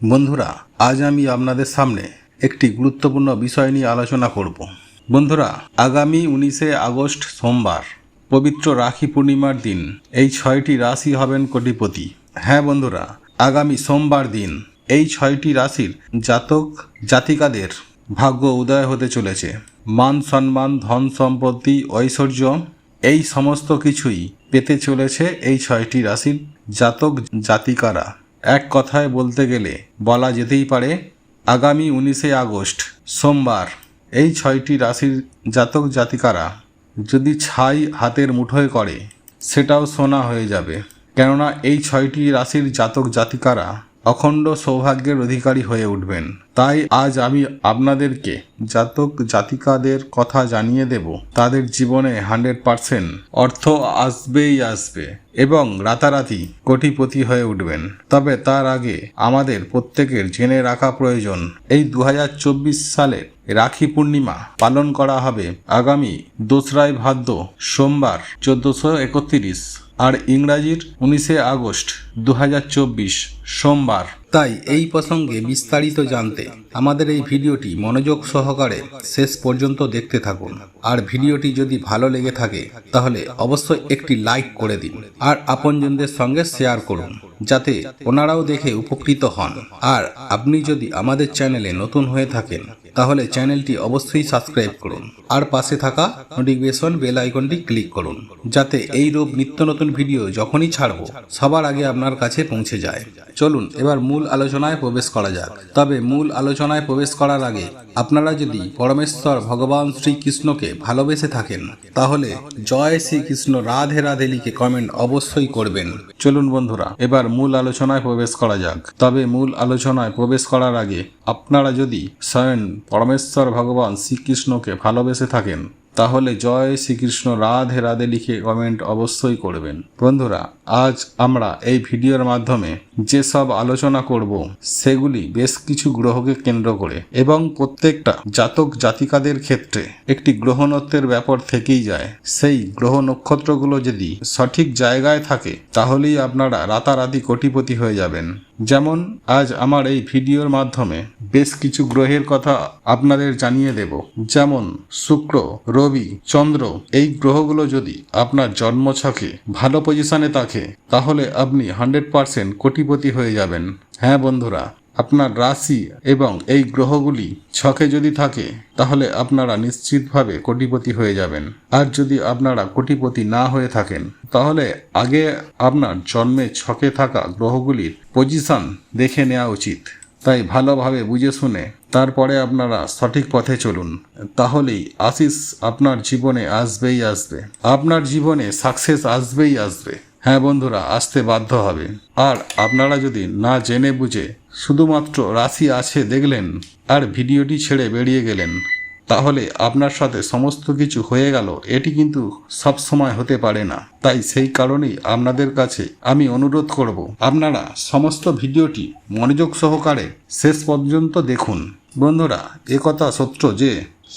বন্ধুরা, আজ আমি আপনাদের সামনে একটি গুরুত্বপূর্ণ বিষয় নিয়ে আলোচনা করব। বন্ধুরা, আগামী 19শে আগস্ট সোমবার পবিত্র রাখি পূর্ণিমার দিন এই 6টি রাশি হবেন কোটিপতি। হ্যাঁ বন্ধুরা, আগামী সোমবার দিন এই 6টি রাশির জাতক জাতিকাদের ভাগ্য উদয় হতে চলেছে। মান সম্মান, ধন সম্পত্তি, ঐশ্বর্য এই সমস্ত কিছুই পেতে চলেছে এই 6টি রাশির জাতক জাতিকারা। এক কথায় বলতে গেলে বলা যেতেই পারে আগামী 19শে আগস্ট সোমবার এই 6টি রাশির জাতক জাতিকারা যদি ছাই হাতের মুঠোয় করে সেটাও সোনা হয়ে যাবে। কেননা এই 6টি রাশির জাতক জাতিকারা অখণ্ড সৌভাগ্যের অধিকারী হয়ে উঠবেন। তাই আজ আমি আপনাদেরকে জাতক জাতিকাদের কথা জানিয়ে দেব। তাদের জীবনে 100% অর্থ আসবেই আসবে এবং রাতারাতি কোটিপতি হয়ে উঠবেন। তবে তার আগে আমাদের প্রত্যেকের জেনে রাখা প্রয়োজন, এই 2024 সালের রাখি পূর্ণিমা পালন করা হবে আগামী 2রা ভাদ্র সোমবার 1431 আর ইংরাজির 19শে আগস্ট 2024 সোমবার। তাই এই প্রসঙ্গে বিস্তারিত জানতে আমাদের এই ভিডিওটি মনোযোগ সহকারে শেষ পর্যন্ত দেখতে থাকুন। আর ভিডিওটি যদি ভালো লেগে থাকে তাহলে অবশ্যই একটি লাইক করে দিন আর আপনজনদের সঙ্গে শেয়ার করুন যাতে ওনারাও দেখে উপকৃত হন। আর আপনি যদি আমাদের চ্যানেলে নতুন হয়ে থাকেন তাহলে চ্যানেলটি অবশ্যই সাবস্ক্রাইব করুন আর পাশে থাকা নোটিফিকেশন বেল আইকনটি ক্লিক করুন যাতে এই রূপ নিত্য নতুন ভিডিও যখনই ছাড়ব সবার আগে আপনার কাছে পৌঁছে যায়। চলুন এবার মূল আলোচনায় প্রবেশ করা যাক। তবে মূল আলোচনায় প্রবেশ করার আগে আপনারা যদি পরমেশ্বর ভগবান শ্রীকৃষ্ণকে ভালোবেসে থাকেন তাহলে জয় শ্রীকৃষ্ণ রাধে রাধে লিখে কমেন্ট অবশ্যই করবেন। চলুন বন্ধুরা, এবার মূল আলোচনায় প্রবেশ করা যাক। তবে মূল আলোচনায় প্রবেশ করার আগে আপনারা যদি স্বয়ং পরমেশ্বর ভগবান শ্রীকৃষ্ণকে ভালোবেসে থাকেন তাহলে জয় শ্রীকৃষ্ণ রাধে রাধে লিখে কমেন্ট অবশ্যই করবেন। বন্ধুরা, আজ আমরা এই ভিডিওর মাধ্যমে যেসব আলোচনা করব সেগুলি বেশ কিছু গ্রহকে কেন্দ্র করে এবং প্রত্যেকটা জাতক জাতিকাদের ক্ষেত্রে একটি গ্রহণত্বের ব্যাপার থেকেই যায়। সেই গ্রহ নক্ষত্রগুলো যদি সঠিক জায়গায় থাকে তাহলেই আপনারা রাতারাতি কোটিপতি হয়ে যাবেন। যেমন আজ আমার এই ভিডিওর মাধ্যমে বেশ কিছু গ্রহের কথা আপনাদের জানিয়ে দেব। যেমন শুক্র, রবি, চন্দ্র এই গ্রহগুলো যদি আপনার জন্মছকে ভালো পজিশনে থাকে তাহলে আপনি 100% কোটিপতি হয়ে যাবেন। হ্যাঁ বন্ধুরা, আপনার রাশি এবং এই গ্রহগুলি ছকে যদি থাকে তাহলে আপনারা নিশ্চিতভাবে কোটিপতি হয়ে যাবেন। আর যদি আপনারা কোটিপতি না হয়ে থাকেন তাহলে আগে আপনার জন্মে ছকে থাকা গ্রহগুলির পজিশন দেখে নেওয়া উচিত। তাই ভালোভাবে বুঝে শুনে তারপরে আপনারা সঠিক পথে চলুন, তাহলেই আশিস আপনার জীবনে আসবেই আসবে। আপনার জীবনে সাকসেস আসবেই আসবে। হ্যাঁ বন্ধুরা, আসতে বাধ্য হবে। আর আপনারা যদি না জেনে বুঝে শুধুমাত্র রাশি আছে দেখলেন আর ভিডিওটি ছেড়ে বেরিয়ে গেলেন তাহলে আপনার সাথে সমস্ত কিছু হয়ে গেল, এটি কিন্তু সব সময় হতে পারে না। তাই সেই কারণেই আপনাদের কাছে আমি অনুরোধ করব আপনারা সমস্ত ভিডিওটি মনোযোগ সহকারে শেষ পর্যন্ত দেখুন। বন্ধুরা, একথা সত্য যে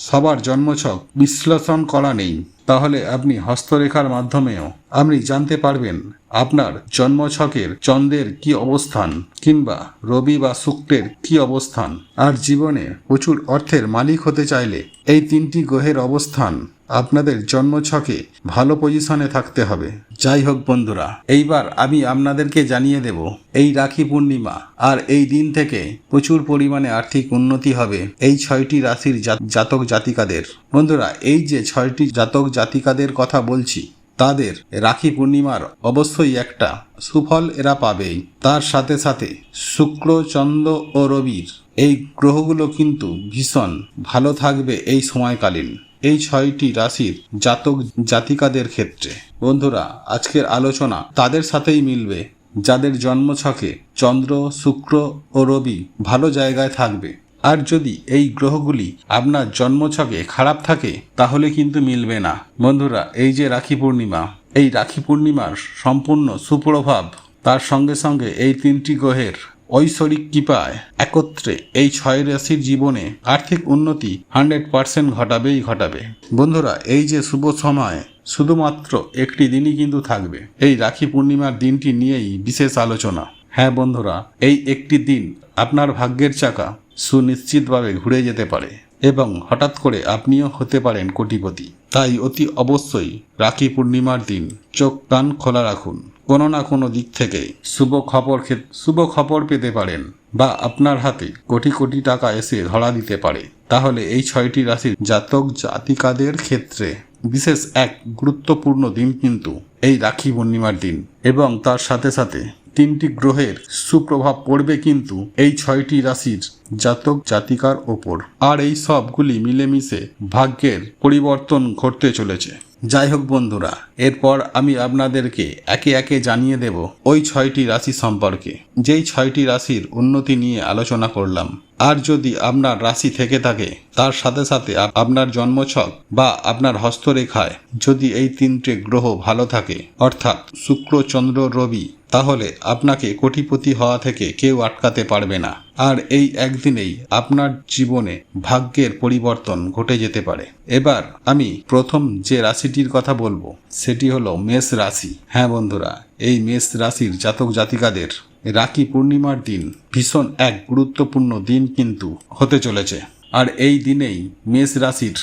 সবার জন্মছক বিশ্লেষণ করা নেই, তাহলে আপনি হস্তরেখার মাধ্যমেও আপনি জানতে পারবেন আপনার জন্মছকের চন্দ্রের কি অবস্থান কিংবা রবি বা শুক্রের কি অবস্থান। আর জীবনে প্রচুর অর্থের মালিক হতে চাইলে এই 3টি গ্রহের অবস্থান আপনাদের জন্মছকে ভালো পজিশনে থাকতে হবে। যাই হোক বন্ধুরা, এইবার আমি আপনাদেরকে জানিয়ে দেব এই রাখি পূর্ণিমা আর এই দিন থেকে প্রচুর পরিমাণে আর্থিক উন্নতি হবে এই 6টি রাশির জাতক জাতিকাদের। বন্ধুরা, এই যে 6টি জাতক জাতিকাদের কথা বলছি তাদের রাখি পূর্ণিমার অবশ্যই একটা সুফল এরা পাবেই। তার সাথে সাথে শুক্র, চন্দ্র ও রবির এই গ্রহগুলো কিন্তু ভীষণ ভালো থাকবে এই সময়কালীন এই 6টি রাশির জাতক জাতিকাদের ক্ষেত্রে। বন্ধুরা, আজকের আলোচনা তাদের সাথেই মিলবে যাদের জন্মছকে চন্দ্র, শুক্র ও রবি ভালো জায়গায় থাকবে। আর যদি এই গ্রহগুলি আপনার জন্মছকে খারাপ থাকে তাহলে কিন্তু মিলবে না। বন্ধুরা, এই যে রাখি পূর্ণিমা, এই রাখি পূর্ণিমার সম্পূর্ণ সুপ্রভাব, তার সঙ্গে সঙ্গে এই 3টি গ্রহের ঐশ্বরিক কৃপায় একত্রে এই 6 রাশির জীবনে আর্থিক উন্নতি 100% ঘটাবেই ঘটাবে। বন্ধুরা, এই যে শুভ সময় শুধুমাত্র একটি দিনই কিন্তু থাকবে, এই রাখি পূর্ণিমার দিনটি নিয়েই বিশেষ আলোচনা। হ্যাঁ বন্ধুরা, এই একটি দিন আপনার ভাগ্যের চাকা সুনিশ্চিতভাবে ঘুরে যেতে পারে এবং হঠাৎ করে আপনিও হতে পারেন কোটিপতি। তাই অতি অবশ্যই রাখি পূর্ণিমার দিন চোখ কান খোলা রাখুন। কোনো না কোনো দিক থেকে শুভ খবর পেতে পারেন বা আপনার হাতে কোটি কোটি টাকা এসে ধরা দিতে পারে। তাহলে এই 6টি রাশির জাতক জাতিকাদের ক্ষেত্রে বিশেষ এক গুরুত্বপূর্ণ দিন কিন্তু এই রাখি পূর্ণিমার দিন, এবং তার সাথে সাথে 3টি গ্রহের সুপ্রভাব পড়বে কিন্তু এই 6টি রাশির জাতক জাতিকার ওপর। আর এই সবগুলি মিলেমিশে ভাগ্যের পরিবর্তন ঘটতে চলেছে। যাই হোক বন্ধুরা, এরপর আমি আপনাদেরকে একে একে জানিয়ে দেব ওই 6টি রাশি সম্পর্কে, যেই 6টি রাশির উন্নতি নিয়ে আলোচনা করলাম। আর যদি আপনার রাশি থেকে থাকে তার সাথে সাথে আপনার জন্মছক বা আপনার হস্তরেখায় যদি এই 3টে গ্রহ ভালো থাকে, অর্থাৎ শুক্র চন্দ্র রবি, তাহলে আপনাকে কোটিপতি হওয়া থেকে কেউ আটকাতে পারবে না। আর এই একদিনেই আপনার জীবনে ভাগ্যের পরিবর্তন ঘটে যেতে পারে। এবার আমি প্রথম যে রাশিটির কথা বলবো সেটি হলো মেষ রাশি। হ্যাঁ বন্ধুরা, এই মেষ রাশির জাতক জাতিকাদের রাখি পূর্ণিমার দিন ভীষণ এক গুরুত্বপূর্ণ দিন কিন্তু হতে চলেছে। আর এই দিনেই মেষ রাশির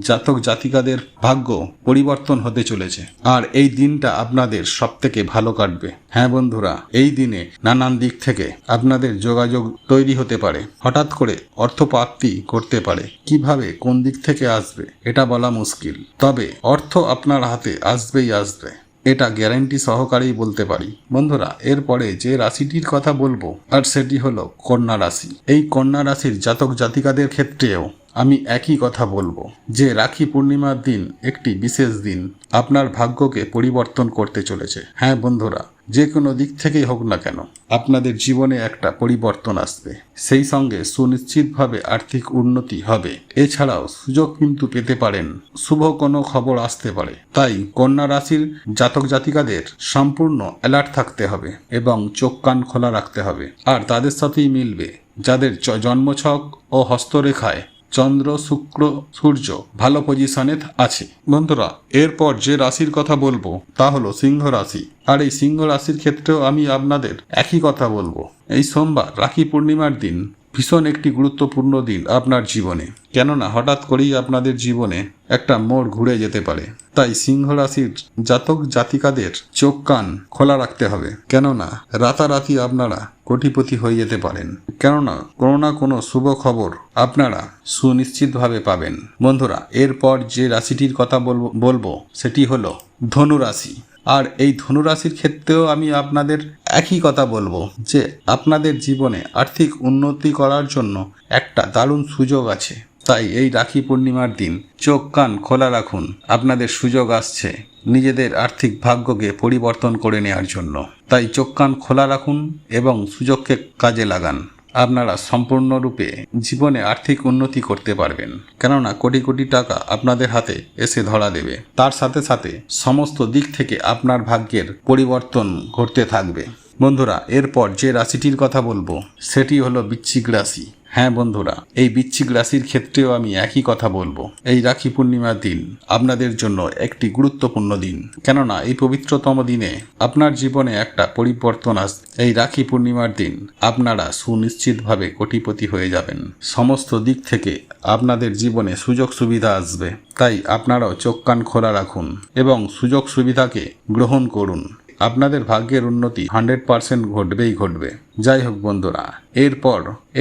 জাতক জাতিকাদের ভাগ্য পরিবর্তন হতে চলেছে। আর এই দিনটা আপনাদের সবথেকে ভালো কাটবে। হ্যাঁ বন্ধুরা, এই দিনে নানান দিক থেকে আপনাদের যোগাযোগ তৈরি হতে পারে। হঠাৎ করে অর্থপ্রাপ্তি করতে পারে। কিভাবে কোন দিক থেকে আসবে এটা বলা মুশকিল, তবে অর্থ আপনার হাতে আসবেই আসবে, এটা গ্যারান্টি সহকারেই বলতে পারি। বন্ধুরা, এরপরে যে রাশিটির কথা বলবো আর সেটি হলো কন্যা রাশি। এই কন্যা রাশির জাতক জাতিকাদের ক্ষেত্রেও আমি একই কথা বলবো যে রাখি পূর্ণিমার দিন একটি বিশেষ দিন আপনার ভাগ্যকে পরিবর্তন করতে চলেছে। হ্যাঁ বন্ধুরা, যে কোনো দিক থেকেই হোক না কেন আপনাদের জীবনে একটা পরিবর্তন আসবে, সেই সঙ্গে সুনিশ্চিতভাবে আর্থিক উন্নতি হবে। এছাড়াও সুযোগ কিন্তু পেতে পারেন, শুভ কোনো খবর আসতে পারে। তাই কন্যা রাশির জাতক জাতিকাদের সম্পূর্ণ অ্যালার্ট থাকতে হবে এবং চোখ কান খোলা রাখতে হবে। আর তাদের সাথেই মিলবে যাদের জন্মছক ও হস্তরেখায় চন্দ্র শুক্র সূর্য ভালো পজিশনে আছে। বন্ধুরা, এরপর যে রাশির কথা বলবো তা হলো সিংহ রাশি। আর এই সিংহ রাশির ক্ষেত্রেও আমি আপনাদের একই কথা বলবো। এই সোমবার রাখি পূর্ণিমার দিন ভীষণ একটি গুরুত্বপূর্ণ দিন আপনার জীবনে, কেননা হঠাৎ করেই আপনাদের জীবনে একটা মোড় ঘুরে যেতে পারে। তাই সিংহ রাশির জাতক জাতিকাদের চোখ কান খোলা রাখতে হবে, কেননা রাতারাতি আপনারা কোটিপতি হয়ে যেতে পারেন। কেননা কোনো না কোনো শুভ খবর আপনারা সুনিশ্চিতভাবে পাবেন। বন্ধুরা, এরপর যে রাশিটির কথা বলবো সেটি হলো ধনু রাশি। আর এই ধনুরাশির ক্ষেত্রেও আমি আপনাদের একই কথা বলবো যে আপনাদের জীবনে আর্থিক উন্নতি করার জন্য একটা দারুণ সুযোগ আছে। তাই এই রাখি পূর্ণিমার দিন চোখ কান খোলা রাখুন, আপনাদের সুযোগ আসছে নিজেদের আর্থিক ভাগ্যকে পরিবর্তন করে নেওয়ার জন্য। তাই চোখ কান খোলা রাখুন এবং সুযোগকে কাজে লাগান। আপনারা সম্পূর্ণরূপে জীবনে আর্থিক উন্নতি করতে পারবেন, কেননা কোটি কোটি টাকা আপনাদের হাতে এসে ধরা দেবে। তার সাথে সাথে সমস্ত দিক থেকে আপনার ভাগ্যের পরিবর্তন ঘটতে থাকবে। বন্ধুরা, এরপর যে রাশিটির কথা বলবো সেটি হলো বৃশ্চিক রাশি। হ্যাঁ বন্ধুরা, এই বৃশ্চিক রাশির ক্ষেত্রেও আমি একই কথা বলবো। এই রাখি পূর্ণিমার দিন আপনাদের জন্য একটি গুরুত্বপূর্ণ দিন, কেননা এই পবিত্রতম দিনে আপনার জীবনে একটা পরিবর্তন আসবে। এই রাখি পূর্ণিমার দিন আপনারা সুনিশ্চিতভাবে কোটিপতি হয়ে যাবেন। সমস্ত দিক থেকে আপনাদের জীবনে সুযোগ সুবিধা আসবে। তাই আপনারাও চোখ কান খোলা রাখুন এবং সুযোগ সুবিধাকে গ্রহণ করুন। আপনাদের ভাগ্যের উন্নতি 100% ঘটবে। যাই হোক বন্ধুরা,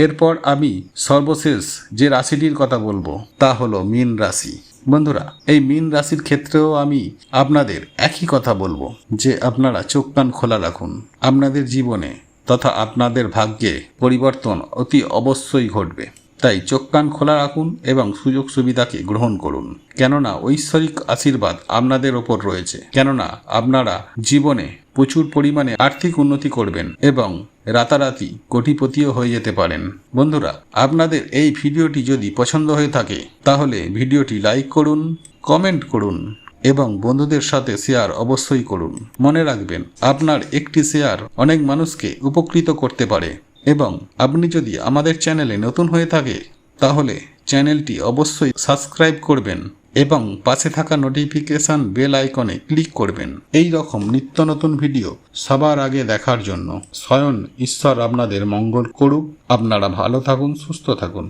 এরপর আমি সর্বশেষ যে রাশিটির কথা বলবো তা হলো মীন রাশি। বন্ধুরা, এই মীন রাশির ক্ষেত্রেও আমি আপনাদের একই কথা বলবো যে আপনারা চোখ কান খোলা রাখুন। আপনাদের জীবনে তথা আপনাদের ভাগ্যে পরিবর্তন অতি অবশ্যই ঘটবে। তাই চোখ কান খোলা রাখুন এবং সুযোগ সুবিধাকে গ্রহণ করুন, কেননা ঐশ্বরিক আশীর্বাদ আপনাদের ওপর রয়েছে। কেননা আপনারা জীবনে প্রচুর পরিমাণে আর্থিক উন্নতি করবেন এবং রাতারাতি কোটিপতিও হয়ে যেতে পারেন। বন্ধুরা, আপনাদের এই ভিডিওটি যদি পছন্দ হয়ে থাকে তাহলে ভিডিওটি লাইক করুন, কমেন্ট করুন এবং বন্ধুদের সাথে শেয়ার অবশ্যই করুন। মনে রাখবেন, আপনার একটি শেয়ার অনেক মানুষকে উপকৃত করতে পারে। এবং আপনি যদি আমাদের চ্যানেলে নতুন হয়ে থাকে তাহলে চ্যানেলটি অবশ্যই সাবস্ক্রাইব করবেন এবং পাশে থাকা নোটিফিকেশন বেল আইকনে ক্লিক করবেন এই রকম নিত্য নতুন ভিডিও সবার আগে দেখার জন্য। স্বয়ং ঈশ্বর আপনাদের মঙ্গল করুক। আপনারা ভালো থাকুন, সুস্থ থাকুন।